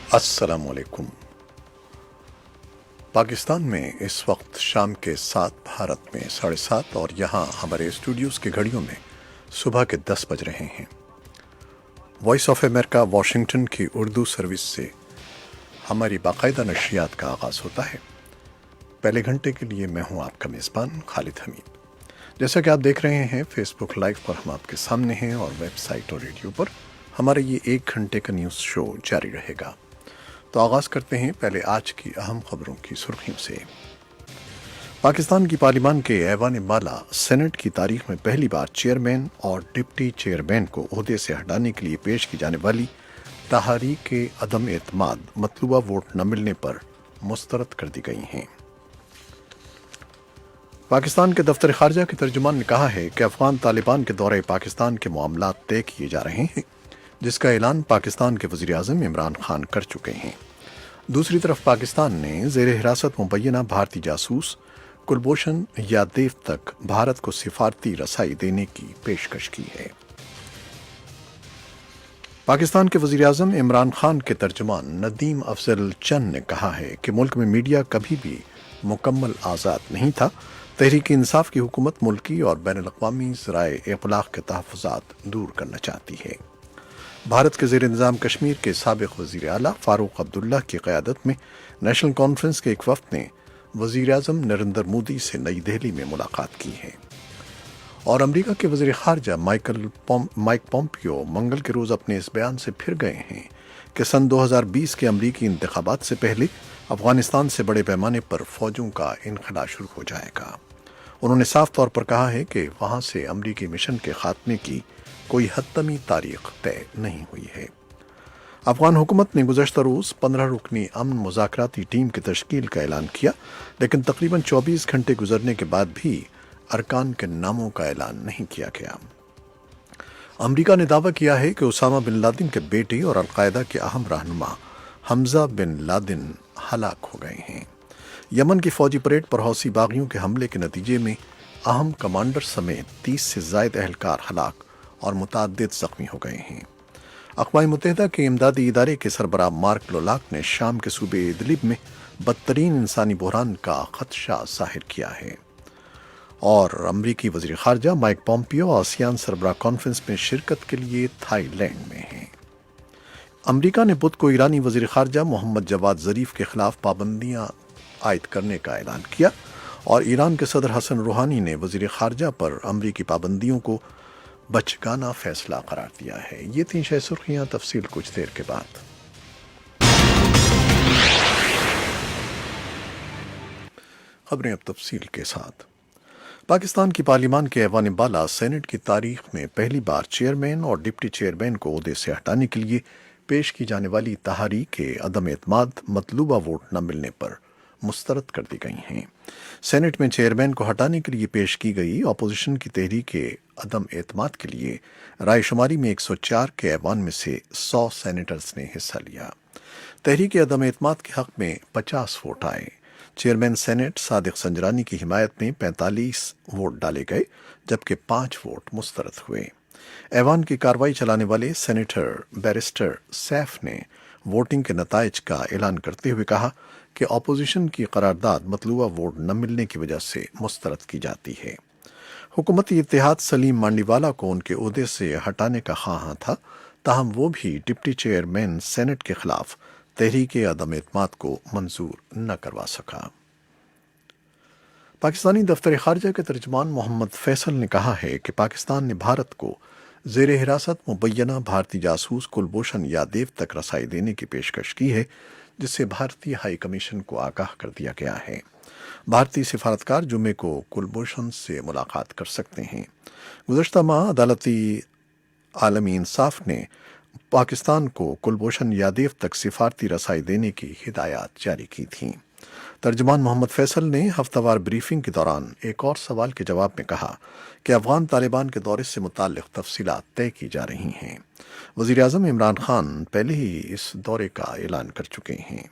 अस्सलाम वालेकुम। पाकिस्तान में इस वक्त शाम के 7, भारत में 7:30 और यहाँ हमारे स्टूडियोज़ की घड़ियों में सुबह के 10 बज रहे हैं। वॉइस ऑफ अमेरिका वाशिंगटन की उर्दू सर्विस से हमारी बाकायदा नशरियात का आगाज़ होता है। पहले घंटे के लिए मैं हूँ आपका मेज़बान खालिद हमीद। जैसा कि आप देख रहे हैं, फेसबुक लाइव पर हम आपके सामने हैं और वेबसाइट और रेडियो पर हमारा ये 1 घंटे का न्यूज़ शो जारी रहेगा। तो आगाज़ करते हैं पहले आज की अहम खबरों की सुर्खियों से। पाकिस्तान की पार्लिमान के ऐवान बाला सेनेट की तारीख में पहली बार चेयरमैन और डिप्टी चेयरमैन को ओहदे से हटाने के लिए पेश की जाने वाली तहरीक अदम एतमाद मतलूबा वोट न मिलने पर मुस्तरद कर दी गई हैं। पाकिस्तान के दफ्तर खारजा के तर्जुमान ने कहा है कि अफगान तालिबान के दौरे पाकिस्तान के मामला तय किए जा रहे हैं, जिसका ऐलान पाकिस्तान के वज़ीर आज़म इमरान खान कर चुके हैं। दूसरी तरफ पाकिस्तान ने ज़ेर हिरासत मुबैना भारतीय जासूस कुलभूषण यादव तक भारत को सिफारती रसाई देने की पेशकश की है। पाकिस्तान के वज़ीर आज़म इमरान खान के तर्जुमान नदीम अफजल चंद ने कहा है कि मुल्क में मीडिया कभी भी मुकम्मल आज़ाद नहीं था। तहरीक इंसाफ की हुकूमत मुल्की और बैन अल-अक़वामी ज़राए इब्लाग़ के तहफ़्फ़ुज़ात दूर करना चाहती है। भारत के ज़ेर निज़ाम कश्मीर के साबिक़ वज़ीर आला फ़ारूक अब्दुल्ला की क़यादत में नेशनल कॉन्फ्रेंस के एक वफ़द ने वज़ीर आज़म नरेंद्र मोदी से नई दिल्ली में मुलाकात की है। और अमरीका के वज़ीर ख़ारजा माइक पोम्पियो मंगल के रोज़ अपने इस बयान से फिर गए हैं कि सन 2020 के अमरीकी इंतख़ाबात से पहले अफ़गानिस्तान से बड़े पैमाने पर फ़ौजों का इनख़ला शुरू हो जाएगा। उन्होंने साफ तौर पर कहा है कि वहाँ से अमरीकी मिशन के ख़ात्मे की कोई हतमी तारीख तय नहीं हुई है। अफगान हुकूमत ने गुज़श्ता रोज़ 15 रुकनी अमन मुज़ाकराती टीम की तश्कील का ऐलान किया, लेकिन तकरीबन 24 घंटे गुजरने के बाद भी अरकान के नामों का ऐलान नहीं किया गया। अमरीका ने दावा किया है कि उसामा बिन लादेन के बेटे और अलकायदा के अहम रहनुमा हमजा बिन लादेन हलाक हो गए हैं। यमन की फौजी परेड पर हौसी बागियों के हमले के नतीजे में अहम कमांडर समेत 30 से ज़ायद अहलकार हलाक और मुतअद्दिद ज़ख्मी हो गए हैं। अक़वाम मुत्तहिदा के इमदादी इदारे के सरबराह मार्क लोलाक ने शाम के सूबे इदलिब में बदतरीन इंसानी बहरान का खदशा ज़ाहिर किया है। और अमरीकी वज़ीर ख़ारजा माइक पोम्पियो आसियान सरबराह कॉन्फ्रेंस में शिरकत के लिए थाईलैंड में हैं। अमरीका ने बुध को ईरानी वज़ीर ख़ारजा मोहम्मद जवाद ज़रीफ़ के ख़िलाफ़ पाबंदियाँ आयद करने का ऐलान किया और ईरान के सदर हसन रूहानी ने वज़ीर ख़ारजा पर अमरीकी पाबंदियों को बचकाना फैसला करार दिया है। ये 3 शय सुर्खियां, तफसील कुछ देर के बाद। खबरें अब तफसील के साथ। पाकिस्तान की पार्लिमान के ऐवान बाला सेनेट की तारीख में पहली बार चेयरमैन और डिप्टी चेयरमैन को ओहदे से हटाने के लिए पेश की जाने वाली तहरीक अदम एतमाद मतलूबा वोट न मिलने पर मुस्तरद कर दी गई हैं। सेनेट में चेयरमैन को हटाने के लिए पेश की गई अपोजिशन की तहरीक अदम एतमाद के लिए रायशुमारी में 104 के ऐवान में से 100 सेनेटर्स ने हिस्सा लिया। तहरीक अदम एतमाद के हक़ में 50 वोट आए। चेयरमैन सेनेट सादिक संजरानी की हिमायत में 45 वोट डाले गए, जबकि 5 वोट मुस्तरद हुए। ऐवान की कार्रवाई चलाने वाले सेनेटर बैरिस्टर सैफ ने वोटिंग के नताइज का ऐलान करते हुए कहा कि अपोजिशन की करारदाद मतलूबा वोट न मिलने की वजह से मुस्तरद की जाती है। हुकूमती इत्तेहाद सलीम मांडीवाला को उनके ओहदे से हटाने का ख्वाहां था, ताहम वो भी डिप्टी चेयरमैन सेनेट के खिलाफ तहरीक अदम एतमाद को मंजूर न करवा सका। पाकिस्तानी दफ्तर खारजा के तर्जुमान मोहम्मद फैसल ने कहा है कि पाकिस्तान ने भारत को ज़ेर हिरासत मुबैना भारतीय जासूस कुलभूषण यादव तक रसाई देने की पेशकश की है, जिससे भारतीय हाई कमीशन को आगाह कर दिया गया है। भारतीय सिफारतकार जुमे को कुलभूषण से मुलाकात कर सकते हैं। गुज़श्ता माह अदालती आलमी इंसाफ ने पाकिस्तान को कुलभूषण यादव तक सिफारती रसाई देने की हिदायत जारी की थी। तर्जुमान मोहम्मद फैसल ने हफ्तावार ब्रीफिंग के दौरान एक और सवाल के जवाब में कहा कि अफगान तालिबान के दौरे से मुताल्लिक़ तफसीलात तय की जा रही हैं। वज़ीर आज़म इमरान खान पहले ही इस दौरे का ऐलान कर चुके हैं।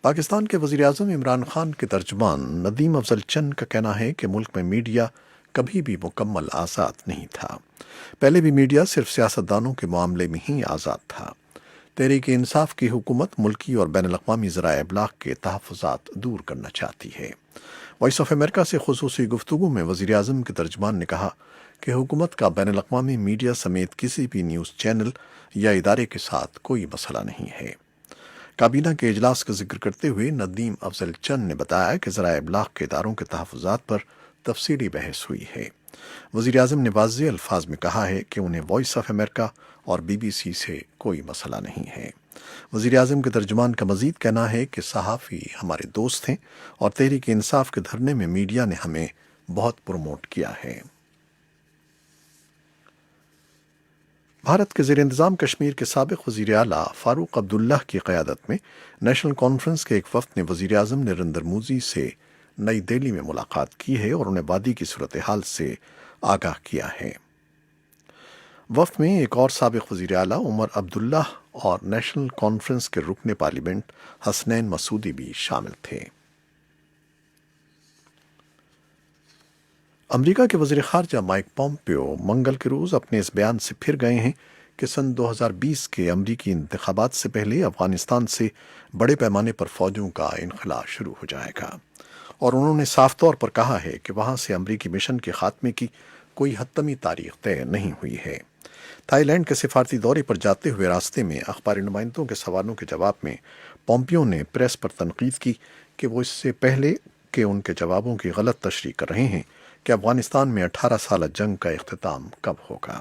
पाकिस्तान के वज़ीर आज़म इमरान खान के तर्जुमान नदीम अफजल चंद का कहना है कि मुल्क में मीडिया کبھی بھی مکمل آزاد نہیں تھا۔ پہلے بھی میڈیا صرف سیاستدانوں کے معاملے میں ہی آزاد تھا۔ تحریک انصاف کی حکومت ملکی اور بین الاقوامی ذرائع ابلاغ کے تحفظات دور کرنا چاہتی ہے۔ وائس آف امریکہ سے خصوصی گفتگو میں وزیر اعظم کے ترجمان نے کہا کہ حکومت کا بین الاقوامی میڈیا سمیت کسی بھی نیوز چینل یا ادارے کے ساتھ کوئی مسئلہ نہیں ہے۔ کابینہ کے اجلاس کا ذکر کرتے ہوئے ندیم افضل چند نے بتایا کہ ذرائع ابلاغ کے اداروں کے تحفظات پر تفصیلی بحث ہوئی ہے۔ وزیر اعظم نے واضح الفاظ میں کہا ہے کہ انہیں وائس آف امریکہ اور بی بی سی سے کوئی مسئلہ نہیں ہے۔ وزیر اعظم کے ترجمان کا مزید کہنا ہے کہ صحافی ہمارے دوست ہیں اور تحریک انصاف کے دھرنے میں میڈیا نے ہمیں بہت پروموٹ کیا ہے۔ بھارت کے زیر انتظام کشمیر کے سابق وزیر اعلیٰ فاروق عبداللہ کی قیادت میں نیشنل کانفرنس کے ایک وفد نے وزیر اعظم نریندر مودی سے نئی دہلی میں ملاقات کی ہے اور انہیں وادی کی صورتحال سے آگاہ کیا ہے۔ وفد میں ایک اور سابق وزیر اعلیٰ عمر عبداللہ اور نیشنل کانفرنس کے رکن پارلیمنٹ حسنین مسعودی بھی شامل تھے۔ امریکہ کے وزیر خارجہ مائک پومپیو منگل کے روز اپنے اس بیان سے پھر گئے ہیں کہ سن 2020 کے امریکی انتخابات سے پہلے افغانستان سے بڑے پیمانے پر فوجوں کا انخلاء شروع ہو جائے گا، اور انہوں نے صاف طور پر کہا ہے کہ وہاں سے امریکی مشن کے خاتمے کی کوئی حتمی تاریخ طے نہیں ہوئی ہے۔ تھائی لینڈ کے سفارتی دورے پر جاتے ہوئے راستے میں اخباری نمائندوں کے سوالوں کے جواب میں پومپیو نے پریس پر تنقید کی کہ وہ اس سے پہلے کہ ان کے جوابوں کی غلط تشریح کر رہے ہیں کہ افغانستان میں 18 سالہ جنگ کا اختتام کب ہوگا۔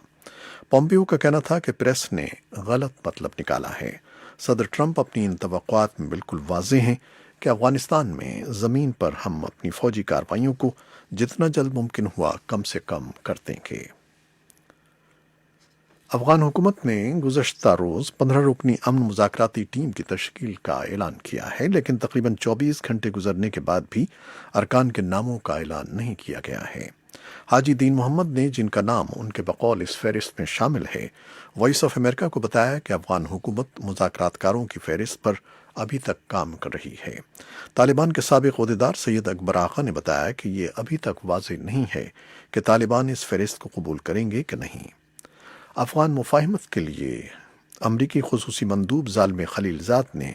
پومپیو کا کہنا تھا کہ پریس نے غلط مطلب نکالا ہے۔ صدر ٹرمپ اپنی ان توقعات میں بالکل واضح ہیں کہ افغانستان میں زمین پر ہم اپنی فوجی کارروائیوں کو جتنا جلد ممکن ہوا کم سے کم کر دیں گے۔ افغان حکومت نے گزشتہ روز 15 رکنی امن مذاکراتی ٹیم کی تشکیل کا اعلان کیا ہے، لیکن تقریباً 24 گھنٹے گزرنے کے بعد بھی ارکان کے ناموں کا اعلان نہیں کیا گیا ہے۔ حاجی دین محمد نے، جن کا نام ان کے بقول اس فہرست میں شامل ہے، وائس آف امریکہ کو بتایا کہ افغان حکومت مذاکرات کاروں کی فہرست پر ابھی تک کام کر رہی ہے۔ طالبان کے سابق عہدیدار سید اکبر آغا نے بتایا کہ یہ ابھی تک واضح نہیں ہے کہ طالبان اس فہرست کو قبول کریں گے کہ نہیں۔ افغان مفاہمت کے لیے امریکی خصوصی مندوب زالم خلیل زاد نے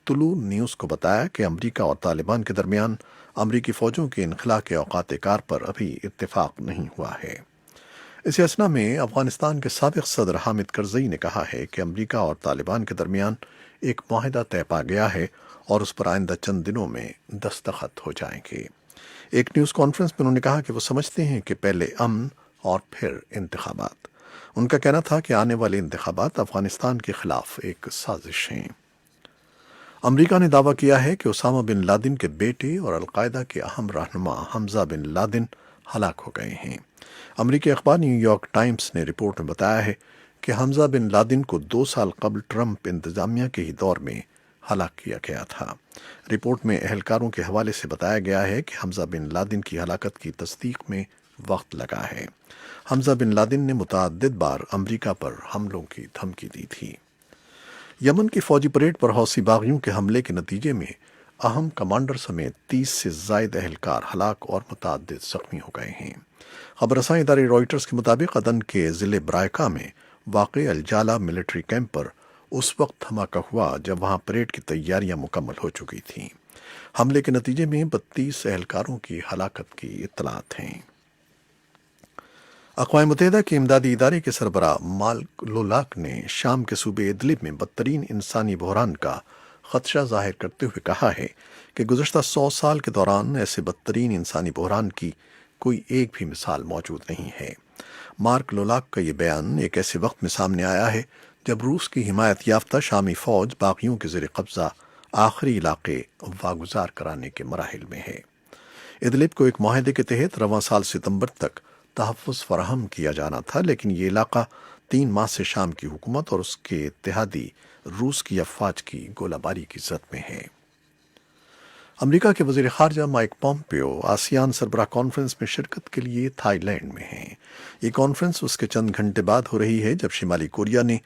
طلوع نیوز کو بتایا کہ امریکہ اور طالبان کے درمیان امریکی فوجوں کے انخلاء کے اوقات کار پر ابھی اتفاق نہیں ہوا ہے۔ اس اثنا میں افغانستان کے سابق صدر حامد کرزئی نے کہا ہے کہ امریکہ اور طالبان کے درمیان ایک معاہدہ طے پا گیا ہے اور اس پر آئندہ چند دنوں میں دستخط ہو جائیں گے۔ ایک نیوز کانفرنس میں انہوں نے کہا کہ وہ سمجھتے ہیں کہ پہلے امن اور پھر انتخابات۔ ان کا کہنا تھا کہ آنے والے انتخابات افغانستان کے خلاف ایک سازش ہیں۔ امریکہ نے دعویٰ کیا ہے کہ اسامہ بن لادن کے بیٹے اور القاعدہ کے اہم رہنما حمزہ بن لادن ہلاک ہو گئے ہیں۔ امریکی اخبار نیو یارک ٹائمز نے رپورٹ میں بتایا ہے کہ حمزہ بن لادن کو 2 سال قبل ٹرمپ انتظامیہ کے ہی دور میں ہلاک کیا گیا تھا۔ رپورٹ میں اہلکاروں کے حوالے سے بتایا گیا ہے کہ حمزہ بن لادن کی ہلاکت کی تصدیق میں وقت لگا ہے۔ حمزہ بن لادن نے متعدد بار امریکہ پر حملوں کی دھمکی دی تھی۔ یمن کی فوجی پریڈ پر حوثی باغیوں کے حملے کے نتیجے میں اہم کمانڈر سمیت 30 سے زائد اہلکار ہلاک اور متعدد زخمی ہو گئے ہیں۔ خبر رساں ادارے رائٹرز کے مطابق عدن کے ضلع برائکا میں واقع الجالہ ملٹری کیمپ پر اس وقت دھماکہ ہوا جب وہاں پریڈ کی تیاریاں مکمل ہو چکی تھیں۔ حملے کے نتیجے میں 32 اہلکاروں کی ہلاکت کی اطلاعات ہیں۔ اقوام متحدہ کے امدادی ادارے کے سربراہ مارک لولاک نے شام کے صوبے ادلب میں بدترین انسانی بحران کا خدشہ ظاہر کرتے ہوئے کہا ہے کہ گزشتہ 100 سال کے دوران ایسے بدترین انسانی بحران کی کوئی ایک بھی مثال موجود نہیں ہے۔ مارک لولاک کا یہ بیان ایک ایسے وقت میں سامنے آیا ہے جب روس کی حمایت یافتہ شامی فوج باغیوں کے زیر قبضہ آخری علاقے واگزار کرانے کے مراحل میں ہے۔ ادلب کو ایک معاہدے کے تحت رواں سال ستمبر تک تحفظ فراہم کیا جانا تھا، لیکن یہ علاقہ 3 ماہ سے شام کی حکومت اور اس کے اتحادی روس کی افواج کی گولہ باری کی زد میں ہے۔ امریکہ کے وزیر خارجہ مائک پومپیو آسیان سربراہ کانفرنس میں شرکت کے لیے تھائی لینڈ میں ہیں۔ یہ کانفرنس اس کے چند گھنٹے بعد ہو رہی ہے جب شمالی کوریا نے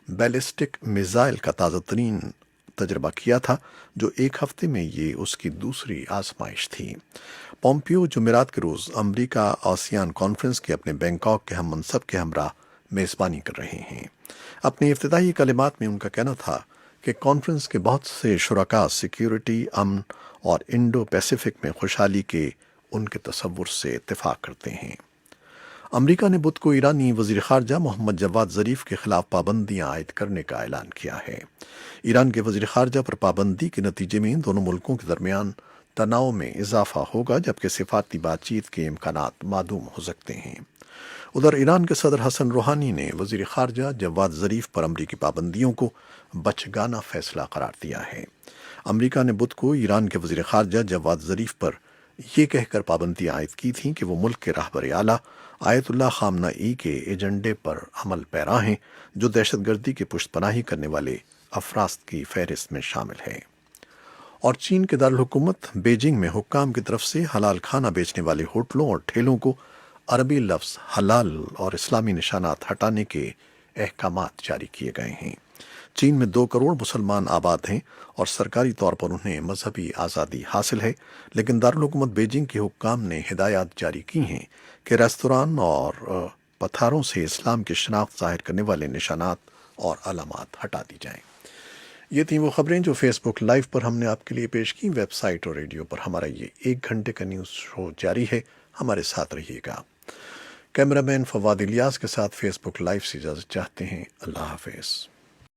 بیلسٹک میزائل کا تازہ ترین तजर्बा किया था, जो एक हफ्ते में ये उसकी दूसरी आजमाइश थी। पोम्पियो जुमेरात के रोज़ अमरीका आसियान कॉन्फ्रेंस के अपने बैंकॉक के हम मनसब के हमरा मेज़बानी कर रहे हैं। अपने इफ्तिताही कलिमात में उनका कहना था कि कॉन्फ्रेंस के बहुत से शुरका सिक्योरिटी, अमन और इंडो पैसिफिक में खुशहाली के उनके तसव्वुर से इत्तेफाक करते हैं। अमरीका ने बुध को ईरानी वज़ीर ख़ारजा मोहम्मद जवाद ज़रीफ के खिलाफ पाबंदियां आयद करने का ऐलान किया है। ईरान के वज़ीर ख़ारजा पर पाबंदी के नतीजे में दोनों मुल्कों के दरमियान तनाव में इजाफा होगा, जबकि सिफारती बातचीत के इम्कानात मादूम हो सकते हैं। उधर ईरान के सदर हसन रूहानी ने वज़ीर ख़ारजा जवाद ज़रीफ पर अमरीकी पाबंदियों को बचगाना फैसला करार दिया है। अमरीका ने बुध को ईरान के वज़ीर ख़ारजा जवाद ज़रीफ पर यह कहकर पाबंदियां आयद की थीं कि वो मुल्क के रहबर आला आयतुल्लाह ख़ामनई के एजेंडे पर अमल पैरा हैं, जो दहशतगर्दी की पुष्टपनाही करने वाले अफराद की फहरिस्त में शामिल है। और चीन के दारुल हुकूमत बीजिंग में हुक्काम की तरफ से हलाल खाना बेचने वाले होटलों और ठेलों को अरबी लफ्ज़ हलाल और इस्लामी निशानात हटाने के अहकामात जारी किए गए हैं। चीन में 2 करोड़ मुसलमान आबाद हैं और सरकारी तौर पर उन्हें मजहबी आज़ादी हासिल है, लेकिन दारुल हुकूमत बीजिंग के हुक्काम ने हिदायत जारी की हैं कि रेस्तरां और पथारों से इस्लाम की शनाख्त ज़ाहिर करने वाले निशानात और अलामात हटा दी जाएं। ये थी वो खबरें जो फेसबुक लाइव पर हमने आपके लिए पेश की। वेबसाइट और रेडियो पर हमारा ये 1 घंटे का न्यूज़ शो जारी है, हमारे साथ रहिएगा। कैमरामैन फवाद इलियास के साथ फेसबुक लाइव से इजाज़त चाहते हैं। अल्लाह हाफिज़।